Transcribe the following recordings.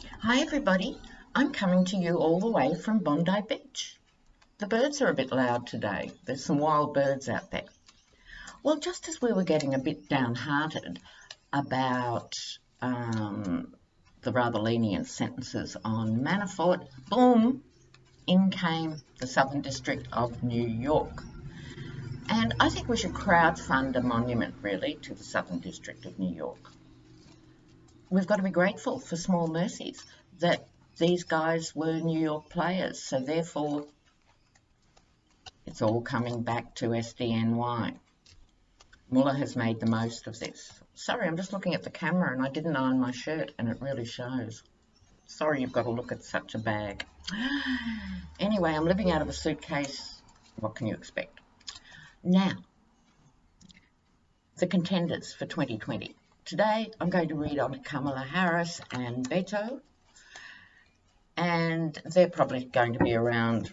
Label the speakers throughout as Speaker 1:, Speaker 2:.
Speaker 1: Hi everybody, I'm coming to you all the way from Bondi Beach. The birds are a bit loud today. There's some wild birds out there. Well, just as we were getting a bit downhearted about the rather lenient sentences on Manafort, boom, in came the Southern District of New York. And I think we should crowdfund a monument, really, to the Southern District of New York. We've got to be grateful for small mercies that these guys were New York players, so therefore it's all coming back to SDNY. Muller has made the most of this. Sorry, I'm just looking at the camera and I didn't iron my shirt and it really shows. Sorry you've got to look at such a bag. Anyway, I'm living out of a suitcase. What can you expect? Now, the contenders for 2020. Today I'm going to read on Kamala Harris and Beto, and they're probably going to be around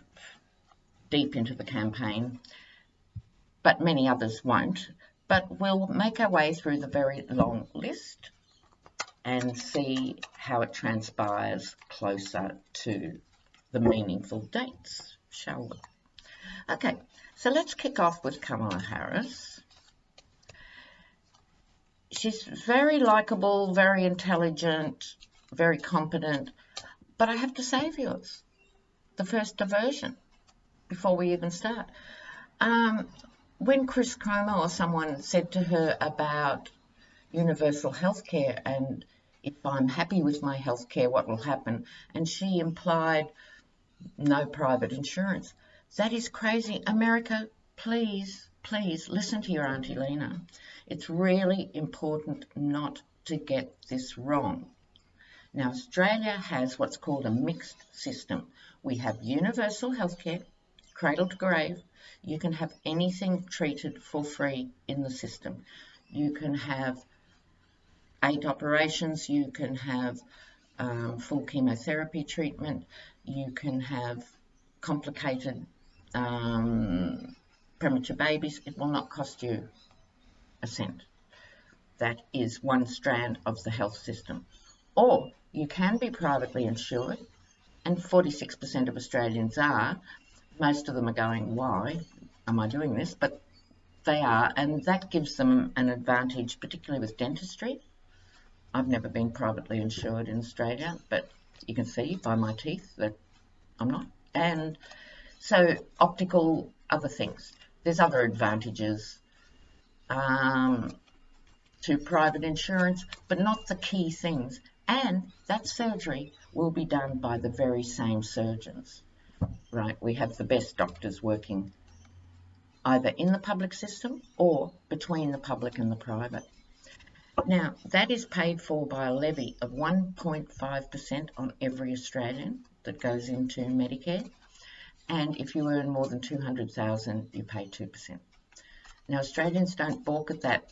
Speaker 1: deep into the campaign, but many others won't. But we'll make our way through the very long list and see how it transpires closer to the meaningful dates, shall we? Okay, so let's kick off with Kamala Harris. She's very likable, very intelligent, very competent, but I have to say, viewers, the first diversion before we even start. When Chris Cuomo or someone said to her about universal health care and if I'm happy with my health care, what will happen? And she implied no private insurance. That is crazy. America, please, please listen to your Auntie Lena. It's really important not to get this wrong. Now, Australia has what's called a mixed system. We have universal healthcare, cradle to grave. You can have anything treated for free in the system. You can have 8 operations. You can have full chemotherapy treatment. You can have complicated premature babies. It will not cost you a cent. That is one strand of the health system. Or you can be privately insured, and 46% of Australians are. Most of them are going, why am I doing this? But they are, and that gives them an advantage, particularly with dentistry. I've never been privately insured in Australia, but you can see by my teeth that I'm not. And so optical, other things. There's other advantages to private insurance, but not the key things. And that surgery will be done by the very same surgeons, right? We have the best doctors working either in the public system or between the public and the private. Now, that is paid for by a levy of 1.5% on every Australian that goes into Medicare. And if you earn more than 200,000, you pay 2%. Now, Australians don't balk at that,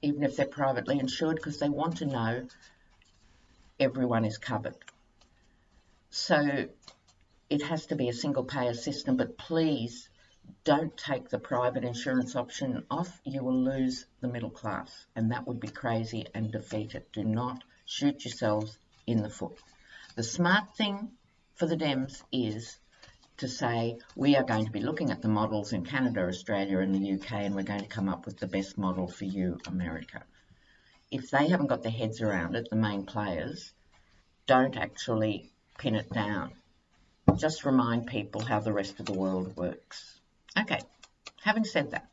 Speaker 1: even if they're privately insured, because they want to know everyone is covered. So it has to be a single payer system, but please don't take the private insurance option off. You will lose the middle class, and that would be crazy and defeat it. Do not shoot yourselves in the foot. The smart thing for the Dems is to say, we are going to be looking at the models in Canada, Australia and the UK, and we're going to come up with the best model for you, America. If they haven't got their heads around it, the main players, don't actually pin it down. Just remind people how the rest of the world works. Okay, having said that,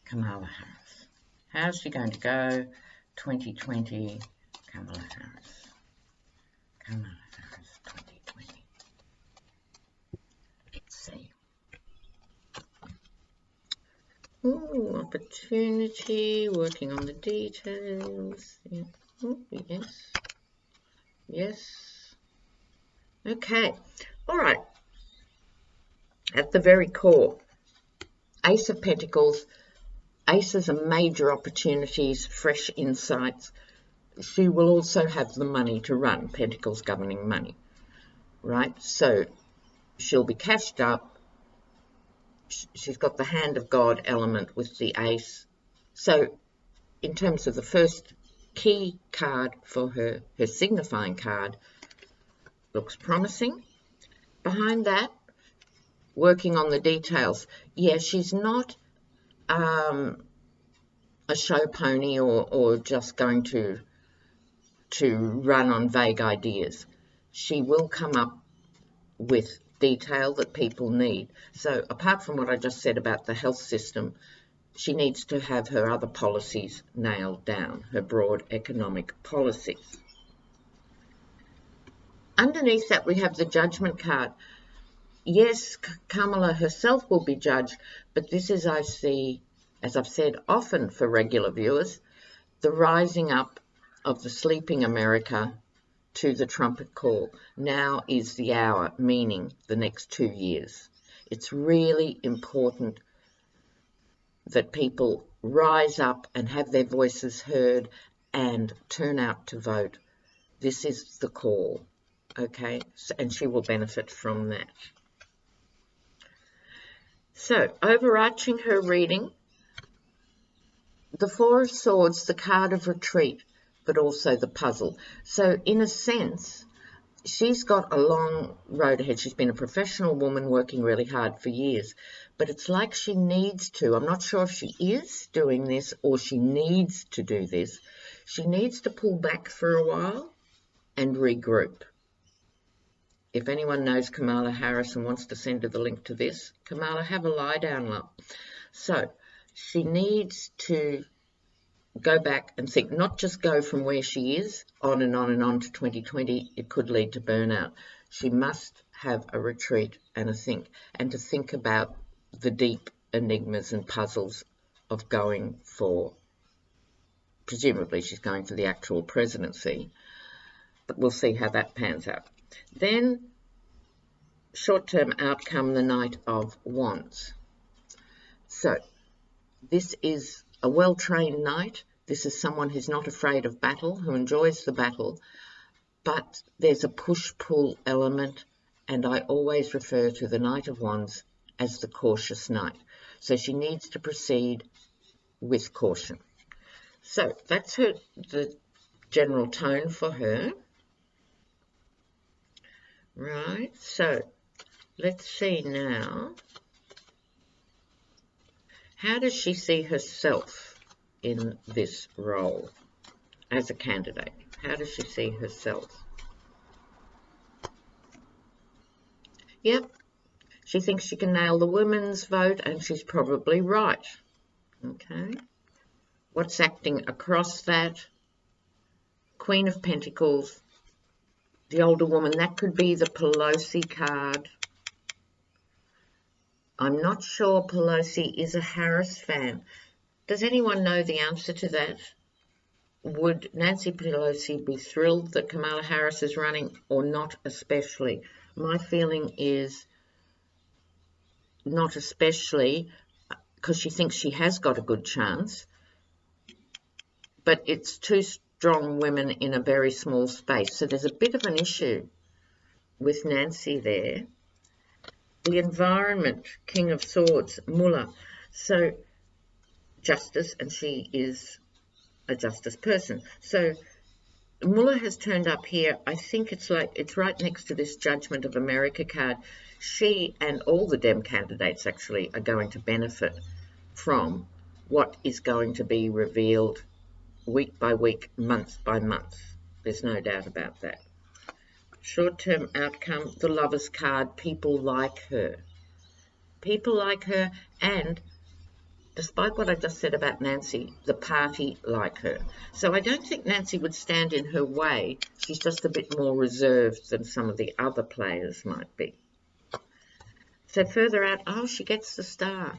Speaker 1: Kamala Harris. How's she going to go? 2020, Kamala Harris. Kamala Harris, 2020. Let's see. Ooh, opportunity, working on the details. Yeah. Oh, yes. Yes. Okay. All right. At the very core, Ace of Pentacles. Aces are major opportunities, fresh insights. She will also have the money to run, Pentacles governing money, right? So she'll be cashed up. She's got the hand of God element with the ace. So in terms of the first key card for her, her signifying card, looks promising. Behind that, working on the details. Yeah, she's not a show pony or just going to run on vague ideas. She will come up with detail that people need. So apart from what I just said about the health system, she needs to have her other policies nailed down, her broad economic policies. Underneath that, we have the judgment card. Yes, Kamala herself will be judged, but this is, I see, as I've said often for regular viewers, the rising up of the sleeping America to the trumpet call. Now is the hour, meaning the next 2 years. It's really important that people rise up and have their voices heard and turn out to vote. This is the call, okay? And she will benefit from that. So, overarching her reading, the Four of Swords, the card of retreat, but also the puzzle. So, in a sense, she's got a long road ahead. She's been a professional woman working really hard for years, but it's like she needs to. I'm not sure if she is doing this or she needs to do this. She needs to pull back for a while and regroup. If anyone knows Kamala Harris and wants to send her the link to this, Kamala, have a lie down, love. So she needs to go back and think, not just go from where she is on and on and on to 2020. It could lead to burnout. She must have a retreat and a think, and to think about the deep enigmas and puzzles of going for, presumably she's going for the actual presidency, but we'll see how that pans out. Then, short-term outcome, the Knight of Wands. So, this is a well-trained knight. This is someone who's not afraid of battle, who enjoys the battle, but there's a push-pull element, and I always refer to the Knight of Wands as the cautious knight. So she needs to proceed with caution. So that's the general tone for her. Right, so let's see now. How does she see herself in this role as a candidate? How does she see herself? Yep, she thinks she can nail the women's vote, and she's probably right. Okay. What's acting across that? Queen of Pentacles, the older woman. That could be the Pelosi card. I'm not sure Pelosi is a Harris fan. Does anyone know the answer to that? Would Nancy Pelosi be thrilled that Kamala Harris is running, or not especially? My feeling is not especially, because she thinks she has got a good chance, but it's two strong women in a very small space. So there's a bit of an issue with Nancy there. The environment, King of Swords, Mullah. So justice, and she is a justice person. So Mullah has turned up here. I think it's right next to this Judgment of America card. She and all the Dem candidates actually are going to benefit from what is going to be revealed week by week, month by month. There's no doubt about that. Short-term outcome, the Lover's card. People like her. People like her, and despite what I just said about Nancy, the party like her. So I don't think Nancy would stand in her way. She's just a bit more reserved than some of the other players might be. So further out, oh, she gets the star.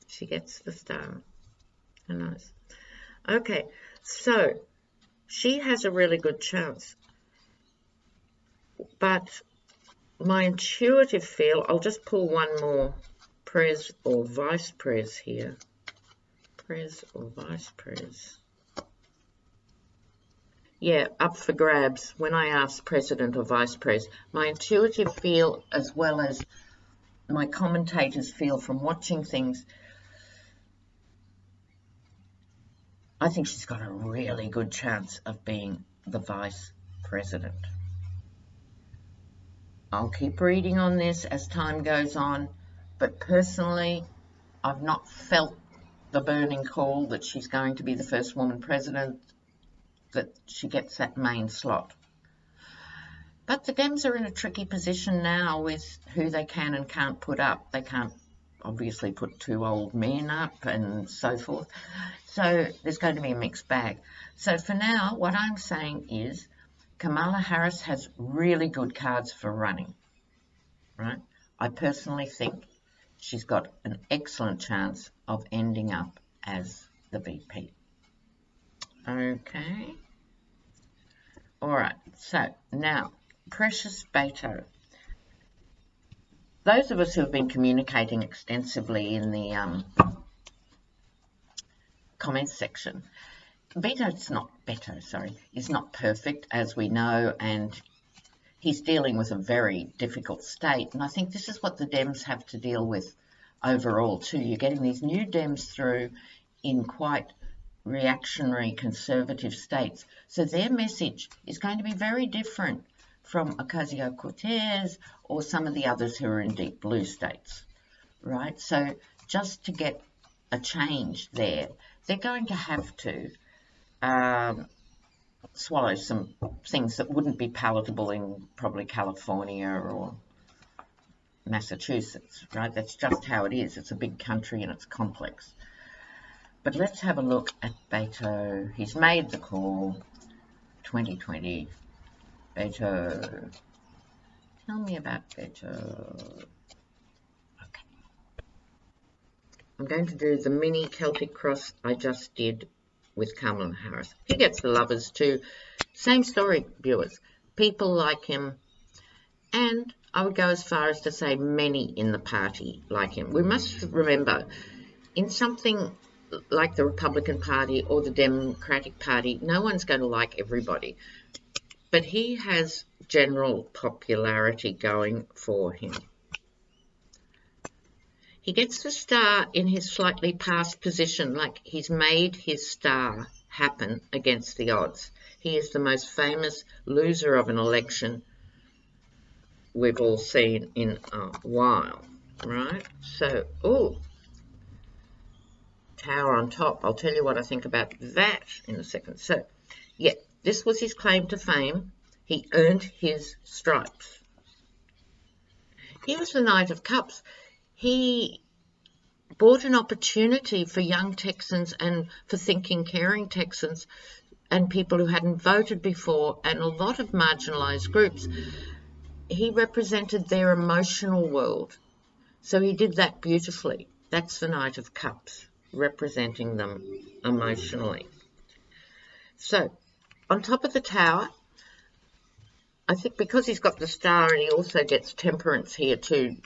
Speaker 1: She gets the star. How nice. Okay, so she has a really good chance. But my intuitive feel, I'll just pull one more Prez or Vice Prez here. Prez or Vice Prez. Yeah, up for grabs. When I ask President or Vice Prez, my intuitive feel, as well as my commentators feel from watching things, I think she's got a really good chance of being the vice president. I'll keep reading on this as time goes on, but personally, I've not felt the burning call that she's going to be the first woman president, that she gets that main slot. But the Dems are in a tricky position now with who they can and can't put up. They can't obviously put 2 old men up and so forth. So there's going to be a mixed bag. So for now, what I'm saying is Kamala Harris has really good cards for running, right? I personally think she's got an excellent chance of ending up as the VP. Okay. All right. So now, Precious Beto. Those of us who have been communicating extensively in the comments section, Beto is not perfect, as we know, and he's dealing with a very difficult state. And I think this is what the Dems have to deal with overall too. You're getting these new Dems through in quite reactionary conservative states. So their message is going to be very different from Ocasio-Cortez or some of the others who are in deep blue states, right? So just to get a change there, they're going to have to swallow some things that wouldn't be palatable in probably California or Massachusetts, right? That's just how it is. It's a big country and it's complex. But let's have a look at Beto. He's made the call. 2020. Beto. Tell me about Beto. Okay. I'm going to do the mini Celtic cross I just did with Kamala Harris. He gets the lovers too. Same story, viewers. People like him, and I would go as far as to say many in the party like him. We must remember, in something like the Republican Party or the Democratic Party, no one's going to like everybody. But he has general popularity going for him. He gets the star in his slightly past position, like he's made his star happen against the odds. He is the most famous loser of an election we've all seen in a while, right? So, Tower on top. I'll tell you what I think about that in a second. So, yeah, this was his claim to fame. He earned his stripes. Here's the Knight of Cups. He brought an opportunity for young Texans and for thinking, caring Texans and people who hadn't voted before and a lot of marginalised groups. He represented their emotional world. So he did that beautifully. That's the Knight of Cups, representing them emotionally. So, on top of the Tower, I think because he's got the star and he also gets Temperance here too,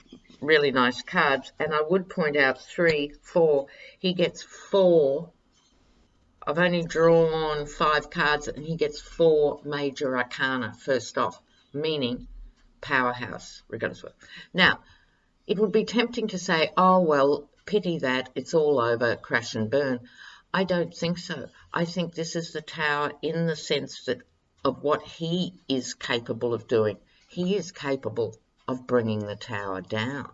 Speaker 1: really nice cards. And I would point out 3, 4. He gets 4. I've only drawn 5 cards and he gets 4 major arcana first off, meaning powerhouse, regardless of what. Now, it would be tempting to say, oh, well, pity that, it's all over, crash and burn. I don't think so. I think this is the Tower in the sense that of what he is capable of doing. He is capable of bringing the Tower down.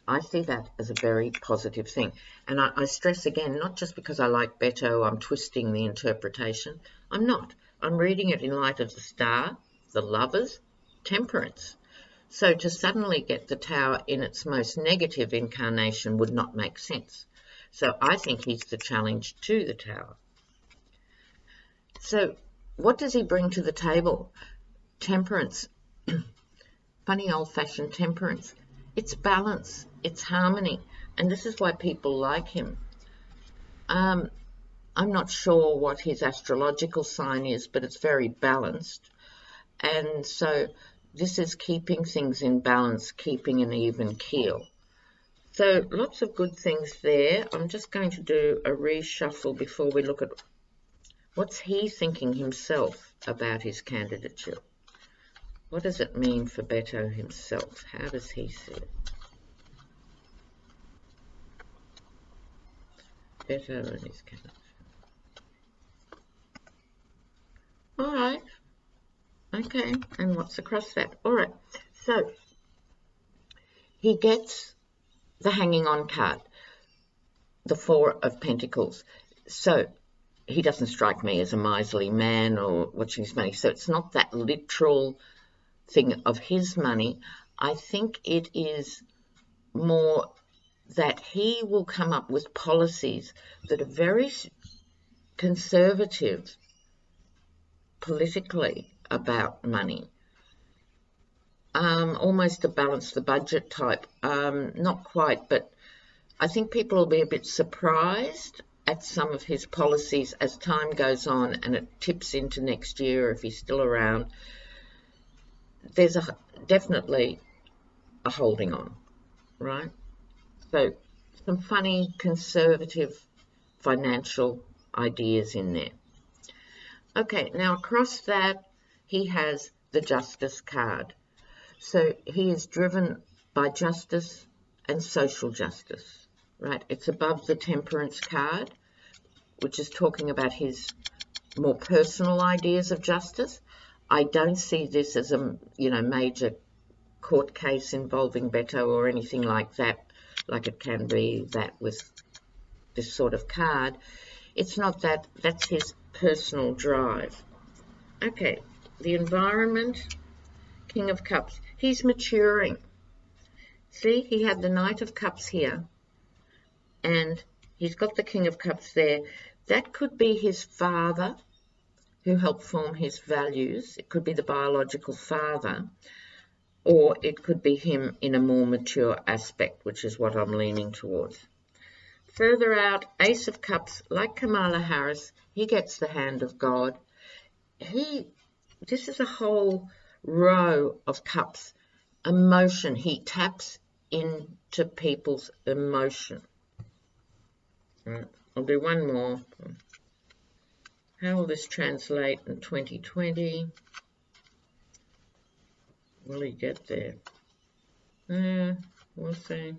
Speaker 1: I see that as a very positive thing. And I stress again, not just because I like Beto, I'm twisting the interpretation. I'm not. I'm reading it in light of the star, the lovers, Temperance. So to suddenly get the Tower in its most negative incarnation would not make sense. So I think he's the challenge to the Tower. So what does he bring to the table? Temperance. Funny old-fashioned temperance. It's balance. It's harmony. And this is why people like him. I'm not sure what his astrological sign is, but it's very balanced. And so this is keeping things in balance, keeping an even keel. So lots of good things there. I'm just going to do a reshuffle before we look at what's he thinking himself about his candidature. What does it mean for Beto himself? How does he see it? Beto and his candidature. right. Okay, and what's across that? All right, so he gets the hanging on card, the Four of Pentacles. So he doesn't strike me as a miserly man or watching his money. So it's not that literal thing of his money. I think it is more that he will come up with policies that are very conservative politically about money. Almost a balance the budget type. Not quite, but I think people will be a bit surprised at some of his policies as time goes on and it tips into next year if he's still around. There's definitely a holding on, right? So some funny conservative financial ideas in there. Okay, now across that he has the Justice card. So he is driven by justice and social justice, right? It's above the Temperance card, which is talking about his more personal ideas of justice. I don't see this as a, major court case involving Beto or anything like that, like it can be that with this sort of card. It's not that. That's his personal drive. Okay, the environment, King of Cups. He's maturing. See, he had the Knight of Cups here, and he's got the King of Cups there. That could be his father who helped form his values. It could be the biological father, or it could be him in a more mature aspect, which is what I'm leaning towards. Further out, Ace of Cups, like Kamala Harris, he gets the hand of God. This is a whole row of cups. Emotion, he taps into people's emotion. Right. I'll do one more. How will this translate in 2020? Will he get there? We'll see.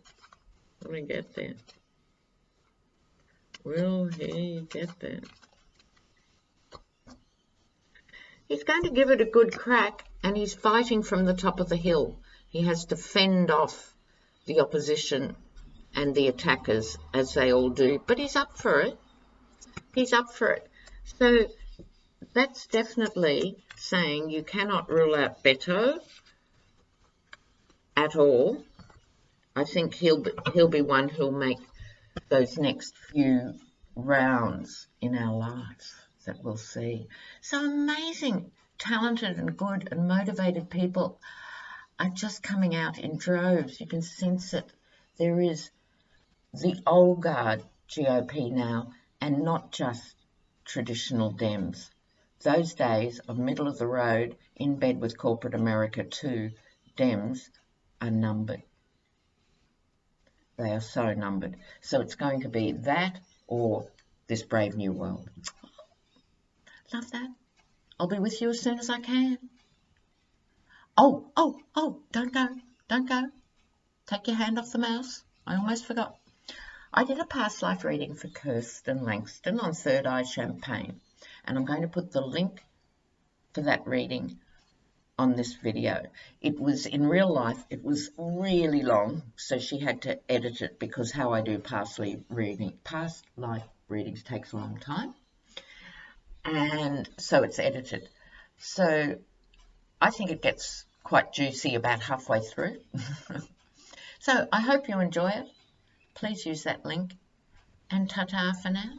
Speaker 1: Will he get there? Will he get there? He's going to give it a good crack, and he's fighting from the top of the hill. He has to fend off the opposition and the attackers, as they all do, but he's up for it. He's up for it. So that's definitely saying you cannot rule out Beto at all. I think he'll be one who'll make those next few rounds in our lives that we'll see. So amazing, talented and good and motivated people are just coming out in droves. You can sense it. There is the old guard GOP now, and not just traditional Dems. Those days of middle of the road, in bed with corporate America too, Dems are numbered. They are so numbered. So it's going to be that or this brave new world. Love that. I'll be with you as soon as I can. Oh, don't go. Don't go. Take your hand off the mouse. I almost forgot. I did a past life reading for KIRSTEN LANGSTON on Third Eye Champagne, and I'm going to put the link for that reading on this video. It was in real life, it was really long, so she had to edit it because how I do past life readings takes a long time, and so it's edited. So I think it gets quite juicy about halfway through. So I hope you enjoy it. Please use that link, and ta-ta for now.